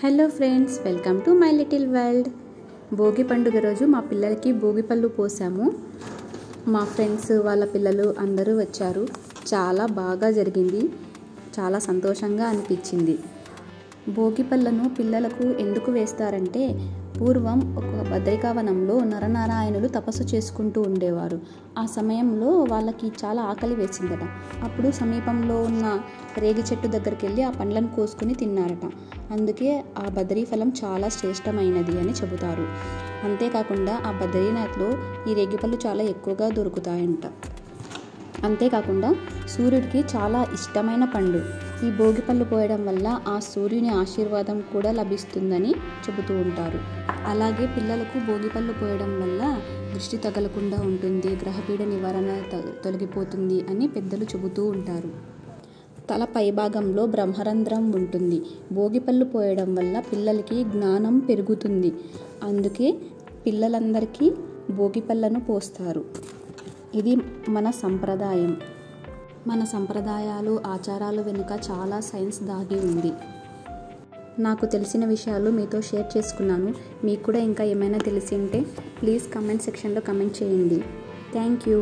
Hello friends, welcome to my little world. Bhogi పండుగ రోజు మా పిల్లలకి భోగి పళ్ళు పోసాము. మా ఫ్రెండ్స్ వాళ్ళ పిల్లలు అందరూ వచ్చారు. చాలా బాగా జరిగింది. చాలా సంతోషంగా అనిపించింది. భోగి పళ్ళను పిల్లలకు ఎందుకు వేస్తారంటే, పూర్వం ఒక బద్రికావనంలో నరనారాయణులు తపస్సు చేసుకుంటూ ఉండేవారు. ఆ సమయంలో వాళ్ళకి చాలా ఆకలి వేసిందట. అప్పుడు సమీపంలో ఉన్న రేగి చెట్టు దగ్గరికి వెళ్ళి ఆ పండ్లను కోసుకుని తిన్నారట. అందుకే ఆ బద్రీ ఫలం చాలా శ్రేష్టమైనది అని చెబుతారు. అంతేకాకుండా ఆ బద్రీనాథ్లో ఈ రేగిపళ్ళు చాలా ఎక్కువగా దొరుకుతాయంట. అంతేకాకుండా సూర్యుడికి చాలా ఇష్టమైన పండు. ఈ భోగిపళ్ళు పోయడం వల్ల ఆ సూర్యుని ఆశీర్వాదం కూడా లభిస్తుందని చెబుతూ ఉంటారు. అలాగే పిల్లలకు భోగిపళ్ళు పోయడం వల్ల దృష్టి తగలకుండా ఉంటుంది, గ్రహపీడ నివారణ తొలగిపోతుంది అని పెద్దలు చెబుతూ ఉంటారు. తల పైభాగంలో బ్రహ్మరంధ్రం ఉంటుంది. భోగిపళ్ళు పోయడం వల్ల పిల్లలకి జ్ఞానం పెరుగుతుంది. అందుకే పిల్లలందరికీ భోగిపళ్ళను పోస్తారు. ఇది మన సంప్రదాయం. మన సంప్రదాయాలు, ఆచారాలు వెనుక చాలా సైన్స్ దాగి ఉంది. నాకు తెలిసిన విషయాలు మీతో షేర్ చేసుకున్నాను. మీకు కూడా ఇంకా ఏమైనా తెలిసి ఉంటే ప్లీజ్ కామెంట్ సెక్షన్లో కామెంట్ చేయండి. Thank you.